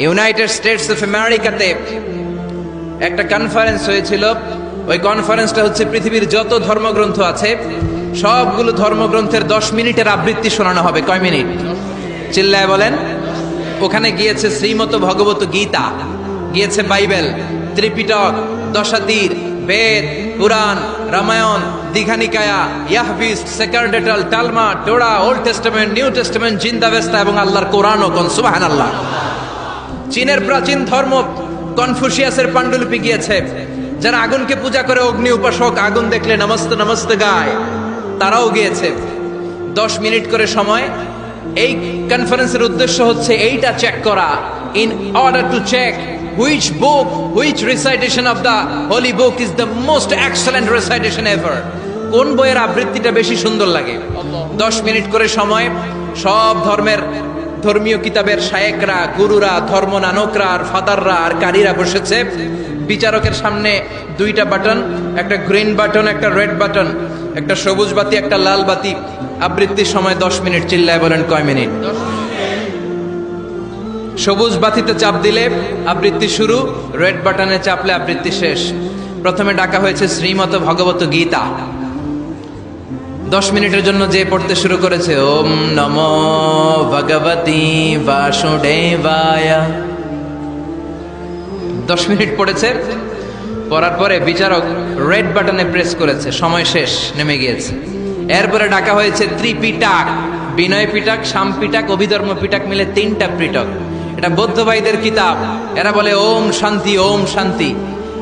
United states of আমেরিকাতে একটা conference হয়েছিল। ওই কনফারেন্সটা হচ্ছে পৃথিবীর যত ধর্মগ্রন্থ আছে সবগুলো ধর্মগ্রন্থের 10 মিনিটের আবৃত্তি শোনানো হবে। কয় মিনিট? চিল্লায় বলেন। ওখানে গিয়েছে শ্রীমত ভগবত গীতা, গিয়েছে Bible, Tripitaka, Desatir, Veda, Purana, Ramayana, Dighanikaya, Yahwist, sacerdotal, Talmud, Torah, Old Testament, New Testament, Zendavesta এবং আল্লাহর কোরআন ও কোন সুবহানাল্লাহ। চীনের প্রাচীন ধর্ম কনফুসিয়াসের পাণ্ডুলিপি গিয়েছে। যারা আগুনকে পূজা করে, অগ্নি উপাসক, আগুন দেখলে নমস্তে নমস্তে গায়, তারাও গিয়েছে। 10 মিনিট করে সময়। এই কনফারেন্সের উদ্দেশ্য হচ্ছে এইটা চেক করা, in order to check which book, which recitation of the holy book is the most excellent recitation ever. কোন বইয়ের আবৃত্তিটা বেশি সুন্দর লাগে। 10 মিনিট করে সময়। সব ধর্মের ধর্মীয় কিতাবের শায়েকরা, গুরুরা, ধর্ম নানকরা আর ফাদাররা আর কারীরা বসেছে। বিচারকের সামনে 2টা বাটন, একটা গ্রিন বাটন, একটা রেড বাটন, একটা সবুজ বাতি, একটা লাল বাতি। আবৃত্তির সময় 10 মিনিট। চিল্লায় বলেন কয় মিনিট? সবুজ বাতিতে চাপ দিলে আবৃত্তি শুরু, রেড বাটনে চাপলে আবৃত্তি শেষ। প্রথমে ডাকা হয়েছে শ্রীমত ভগবত গীতা। 10 মিনিটের জন্য যে পড়তে শুরু করেছে, ওম নমো ভগবতী বাসুদেবায়। 10 মিনিট পড়েছে। পড়ার পরে বিচারক রেড বাটনে প্রেস করেছে, সময় শেষ, নেমে গিয়েছে। এরপরে ডাকা হয়েছে ত্রিপিটক, বিনয় পিটক, শাম পিটক, অভিধর্ম পিটক মিলে 3টা পিটক। এটা বৌদ্ধ ভাইদের কিতাব। এরা বলে ওম শান্তি, ওম শান্তি।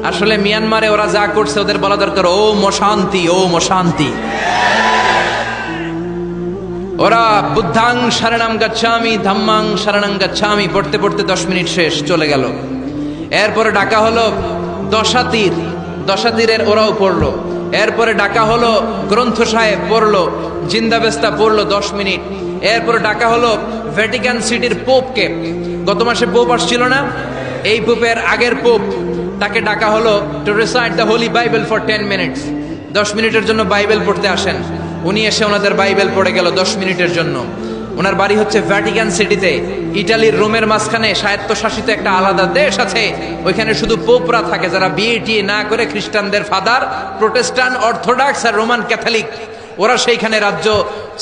আসলে মিয়ানমারে ওরা যা করছে ওদের বলা দরকার ওম অশান্তি, ওম অশান্তি। ওরা বুদ্ধাং শরণং গচ্ছামি, ধাম্মাং শরণং গচ্ছামি পড়তে পড়তে 10 মিনিট শেষ, চলে গেল। এরপরে ডাকা হলো দশাতীর, দশাতীরের ওরাও পড়লো। এরপরে ডাকা হলো গ্রন্থ সাহেব, পড়লো। জিন্দাবেস্তা পড়লো 10 মিনিট। এরপরে ডাকা হলো ভ্যাটিকান সিটির পোপকে। গত মাসে পোপ আসছিল না? এই পোপের আগের পোপ, তাকে ডাকা হলো to recite the Holi Bible for 10 minutes. 10 মিনিটের জন্য বাইবেল পড়তে আসেন। উনি এসে ওনাদের বাইবেল পড়ে গেল 10 মিনিটের জন্য। ওনার বাড়ি হচ্ছে ভ্যাটিকান সিটিতে, ইটালির রোমের মাঝখানে স্বায়ত্তশাসিত একটা আলাদা দেশ আছে। ওইখানে শুধু পোপরা থাকে, যারা বিয়ে না করে খ্রিস্টানদের ফাদার, প্রোটেস্টান্ট, অর্থোডক্স আর রোমান ক্যাথলিক, ওরা সেইখানে রাজ্য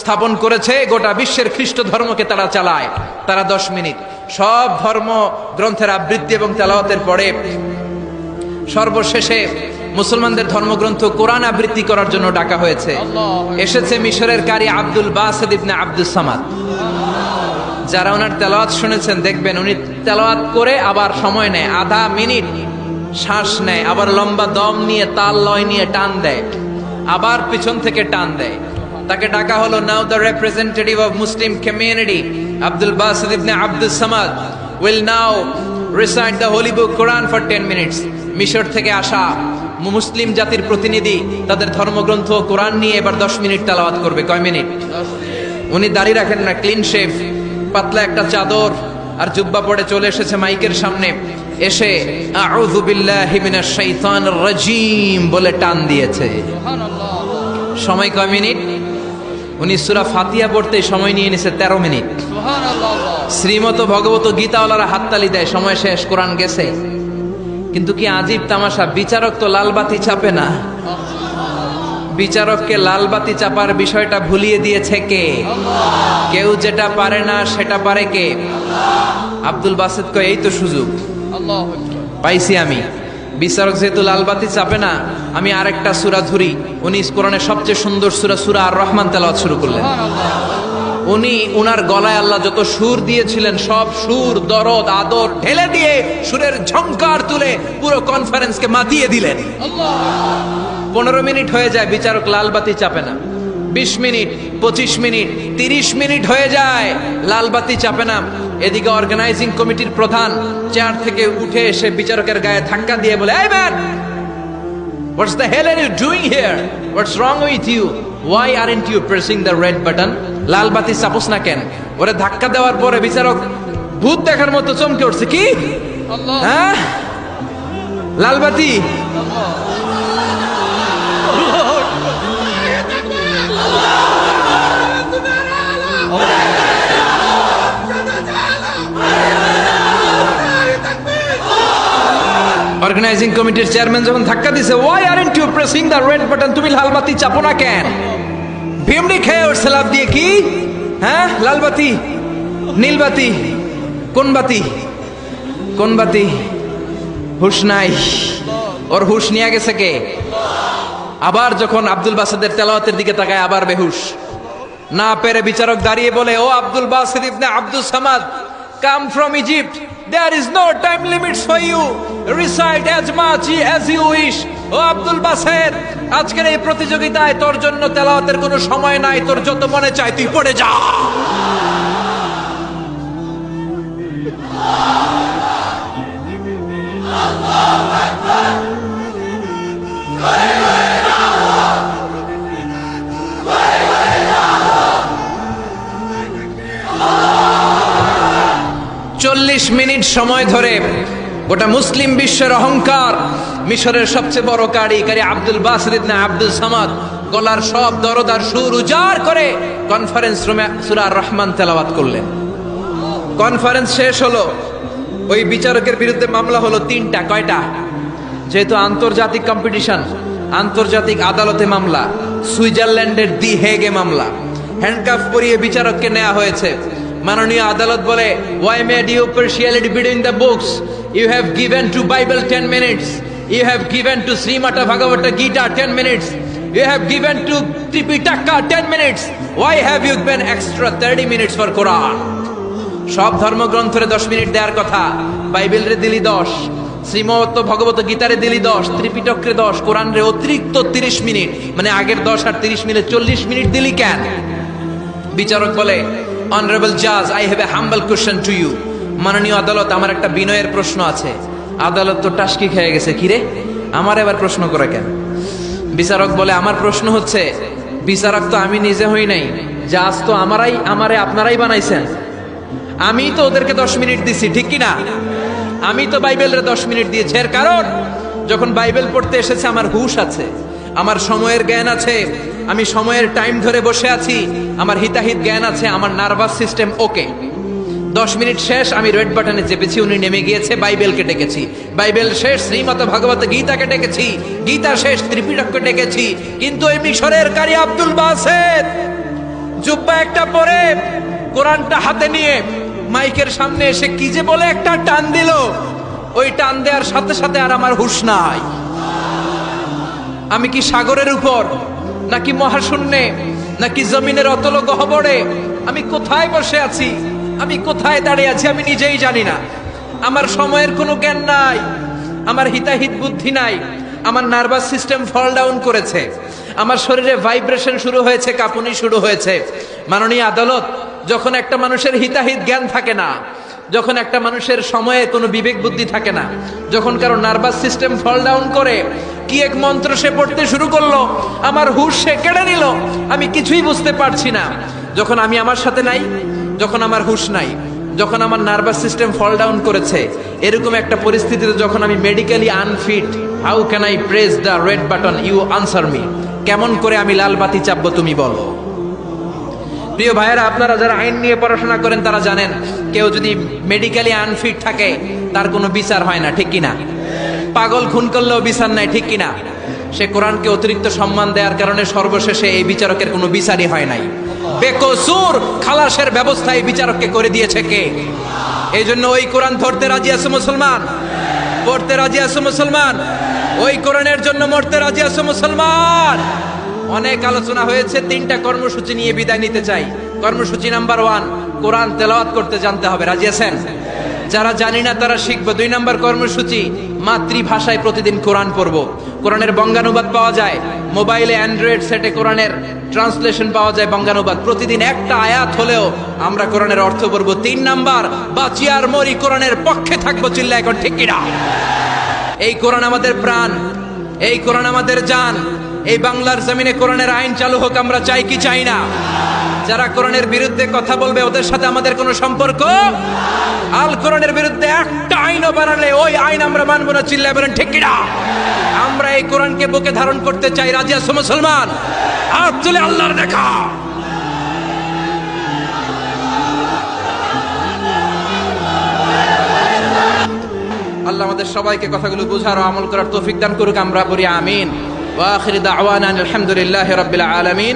স্থাপন করেছে। গোটা বিশ্বের খ্রিস্ট ধর্মকে তারা চালায়। তারা 10 মিনিট সব ধর্ম গ্রন্থের আবৃত্তি এবং তেলাওয়াতের পরে সর্বশেষে মুসলমানদের ধর্মগ্রন্থ কোরআন আবৃত্তি করার জন্য ডাকা হয়েছে। এসেছে মিশরের কারি Abdul Basit Ibne Abdus Samad. যারা ওনার তেলাওয়াত শুনেছেন দেখবেন উনি তেলাওয়াত করে আবার সময় নেয়, আধা মিনিট শ্বাস নেয়, আবার লম্বা দম নিয়ে তাল লয় নিয়ে টান দেয়, আবার পিছন থেকে টান দেয়। তাকে ডাকা হলো now the representative of Muslim community Abdul Basit Ibne Abdus Samad will now recite the holy book Quran for 10 minutes. মিশর থেকে আসা মুসলিম জাতির প্রতিনিধি তাদের ধর্মগ্রন্থ কোরআন নিয়ে এবার 10 মিনিট তেলাওয়াত করবে। কয় মিনিট? উনি দাড়ি রাখেন না, ক্লিন শেভ, পাতলা একটা চাদর আর জুব্বা পরে চলে এসেছে মাইকের সামনে। এসে আউযু বিল্লাহি মিনাশ শাইতানির রাজীম বলে টান দিয়েছে। সময় কয় মিনিট? উনি সূরা ফাতিহা পড়তে সময় নিয়ে নিছে 13 মিনিট। শ্রীমত ভগবত গীতাওয়ালারা হাততালি দেয়, সময় শেষ, কোরআন গেছে। কিন্তু কি আজীব তামাশা, বিচারক তো লাল বাতি চাপে না। বিচারককে লাল বাতি চাপার বিষয়টা ভুলিয়ে দিয়েছে কে? কেউ যেটা পারে না সেটা পারে কে? আব্দুল বাসিত কয় এই তো সুযোগ পাইছি আমি। বিচারক যেহেতু লাল বাতি চাপে না, আমি আরেকটা সূরা ধরি। উনি কোরআনের সবচেয়ে সুন্দর সূরা, সূরা আর রহমান তেলাওয়াত শুরু করলেন। উনি উনার গলায় আল্লাহ যত সুর দিয়েছিলেন সব সুর, দরদ, আদর ঢেলে দিয়ে সুরের ঝংকার তুলে পুরো কনফারেন্সকে মাতিয়ে দিলেন। 15 মিনিট হয়ে যায়, বিচারক লাল বাতি চাপে না। 20 মিনিট, 25 মিনিট, 30 মিনিট হয়ে যায়, লাল বাতি চাপে না। এদিকে অর্গানাইজিং কমিটির প্রধান চেয়ার থেকে উঠে এসে বিচারকের গায়ে ধাক্কা দিয়ে বলে, এই man, what's the hell are you doing here? What's wrong with you? Why aren't you pressing the red button? লাল বাতি চাপোস না কেন? ওরে ধাক্কা দেওয়ার পরে বিচারক ভূত দেখার মতো চমকে উঠছে। কি? হ্যাঁ, লাল বাতি। অর্গানাইজিং কমিটির চেয়ারম্যান যখন ধাক্কা দিছে, why aren't you pressing the red button, তুমি লাল বাতি চাপো না কেন? ভিমড়ি খেয়ে ওর লাফ দিয়ে, কি হ্যাঁ লাল বাতি নীল বাতি, কোন বাতি কোন বাতি? হুশ নাই, ওর হুশ নিয়ে গেছে কে? আবার যখন আব্দুল বাসেদের তেলাওয়াতের দিকে তাকায় আবার বেহুশ। না পেরে বিচারক দাঁড়িয়ে বলে, O Abdul Basit Ibne Abdul Samad, come from Egypt, there is no time limits for you, recite as much as you wish. ও আব্দুল বাসেদ, আজকের এই প্রতিযোগিতায় তোর জন্য তেলাওয়াতের কোনো সময় নাই, তোর যত মনে চায় তুই পড়ে যা। চল্লিশ মিনিট সময় ধরে গোটা মুসলিম বিশ্বের অহংকার, মিশরের সবচেয়ে বড় কারি Abdul Basit Ibne Abdul Samad গলার সব দরদ আর সুর উজাড় করে কনফারেন্স রুমে সূরা রহমান তেলাওয়াত করলেন। কনফারেন্স শেষ হলো, ওই বিচারকের বিরুদ্ধে মামলা হলো তিনটা। কয়টা? যেহেতু আন্তর্জাতিক কম্পিটিশন, আন্তর্জাতিক আদালতে মামলা, সুইজারল্যান্ডের দি হেগে মামলা। হ্যান্ডকাফ পরিয়ে বিচারককে নেওয়া হয়েছে। মাননীয় আদালত বলে, why made you partiality between the books? You have given to Bible 10 minutes. You have given to Srimata Bhagavata Gita 10 minutes. You have given to Tripitaka 10 minutes. Why have you given extra 30 minutes for Quran? সব ধর্মগ্রন্থরে 10 minute দেওয়ার কথা, বাইবেলরে দিলি 10, শ্রীমত ভগবত গীতারে দিলি 10, ত্রিপিটকরে 10, কোরআনরে অতিরিক্ত 30 minute, মানে আগের 10 আর 30 মিলে 40 minute দিলি কেন? বিচারক বলে, অনারেবল জাজ, I have a humble question to you. মাননীয় আদালত, আমার একটা বিনয়ের প্রশ্ন আছে। আদালত তো টাসকি খেয়ে গেছে, কিরে আমার এবার প্রশ্ন করে কেন? বিচারক বলে, আমার প্রশ্ন হচ্ছে, বিচারক তো আমি নিজে হই নাই, জাজ তো আমারে আপনারাই বানাইছেন। আমি তো ওদেরকে 10 মিনিট দিছি, ঠিক কিনা? আমি তো বাইবেলের 10 মিনিট দিয়েছি। এর কারণ, যখন বাইবেল পড়তে এসেছে আমার হুশ আছে, আমার সময়ের জ্ঞান আছে, আমি সময়ের টাইম ধরে বসে আছি, আমার হিতাহিত জ্ঞান আছে, আমার নার্ভাস সিস্টেম ওকে। 10 মিনিট শেষ, আমি রেড বাটনে চেপেছি, উনি নেমে গিয়েছে, বাইবেলকে ডেকেছি, বাইবেল শেষ, শ্রীমত ভগবত গীতাকে ডেকেছি, গীতা শেষ, ত্রিপিটককে ডেকেছি। কিন্তু এই মিশরের কারি আব্দুল বাসেদ জুব্বা একটা পরে কোরআনটা হাতে নিয়ে মাইকের সামনে এসে কি যে বলে একটা টান দিল, ওই টান দেওয়ার সাথে সাথে আর আমার হুঁশ নাই। আমি কি সাগরের উপর, নাকি মহাশূন্যে, নাকি জমিনের অতল গহ্বরে? আমি কোথায় বসে আছি, আমি কোথায় দাঁড়িয়ে আছি, আমি নিজেই জানি না। আমার সময়ের কোনো জ্ঞান নাই, আমার হিতাহিত বুদ্ধি নাই, আমার নার্ভাস সিস্টেম ফল ডাউন করেছে, আমার শরীরে ভাইব্রেশন শুরু হয়েছে, কাঁপুনি শুরু হয়েছে। মাননীয় আদালত, যখন একটা মানুষের হিতাহিত জ্ঞান থাকে না, যখন একটা মানুষের সময়ে কোনো বিবেক বুদ্ধি থাকে না, যখন কারো নার্ভাস সিস্টেম ফল ডাউন করে, কি এক মন্ত্র সে পড়তে শুরু করলো, আমার হুঁশ সে কেড়ে নিল, আমি কিছুই বুঝতে পারছি না। যখন আমি আমার সাথে নাই, যখন আমার হুঁশ নাই, যখন আমার নার্ভাস সিস্টেম ফল ডাউন করেছে, এরকম একটা পরিস্থিতিতে যখন আমি medically unfit, how can I press the red button? You answer me. কেমন করে আমি লাল বাতি চাপবো তুমি বলো? প্রিয় ভাইয়েরা, আপনারা যারা আইন নিয়ে পড়াশোনা করেন তারা জানেন, কেউ যদি মেডিকেলি আনফিট থাকে তার কোনো বিচার হয় না, ঠিক কিনা? পাগল খুন করলেও বিচার নাই, ঠিক কিনা? সে কোরআনকে অতিরিক্ত সম্মান দেওয়ার কারণে সর্বশেষে এই বিচারকের কোনো বিচারই হয় নাই। বেকসুর খালাসের ব্যবস্থা এই বিচারককে করে দিয়েছে কে? এই জন্য ওই কোরআন ধরতে রাজি আছে মুসলমান, পড়তে রাজি আছে মুসলমান, ওই কোরআনের জন্য মরতে রাজি আছে মুসলমান। অনেক আলোচনা হয়েছে, 3টা কর্মসূচি নিয়ে বিদায় নিতে চাই। কর্মসূচি নাম্বার 1, কোরআন তেলাওয়াত করতে জানতে হবে, রাজি আছেন? যারা জানি না তারা শিখবো। 2 নম্বর কর্মসূচি, মাতৃভাষায় প্রতিদিন কোরআন পড়বো। কোরআনের বঙ্গানুবাদ পাওয়া যায় মোবাইলে, অ্যান্ড্রয়েড সেটে কোরআনের ট্রান্সলেশন পাওয়া যায়, বঙ্গানুবাদ। প্রতিদিন একটা আয়াত হলেও আমরা কোরআনের অর্থ পড়বো। 3 নাম্বার, বাঁচি আর মরি কোরআনের পক্ষে থাকবো, চিল্লা এখন ঠিক কিনা? এই কোরআন আমাদের প্রাণ, এই কোরআন আমাদের জান। এই বাংলার জমিনে কোরআনের আইন চালু হোক, আমরা চাই কি চাই না? যারা কোরআনের বিরুদ্ধে কথা বলবে ওদের সাথে আমাদের কোনো সম্পর্ক। আল কোরআনের বিরুদ্ধে একটা আইনও বানালে ওই আইন আমরা মানবো না, চিল্লায় বলেন ঠিক কিনা? আমরা এই কোরআনকে বুকে ধারণ করতে চাই, রাজি আছো মুসলমান? হাত তুলে আল্লাহর দেখা। আল্লাহ আমাদের সবাইকে কথাগুলো বুঝার ও আমল করার তৌফিক দান করুক, আমরা বলি আমিন। ওয়া আখিরু দাওয়ানা আলহামদুলিল্লাহি রাব্বিল আলামিন।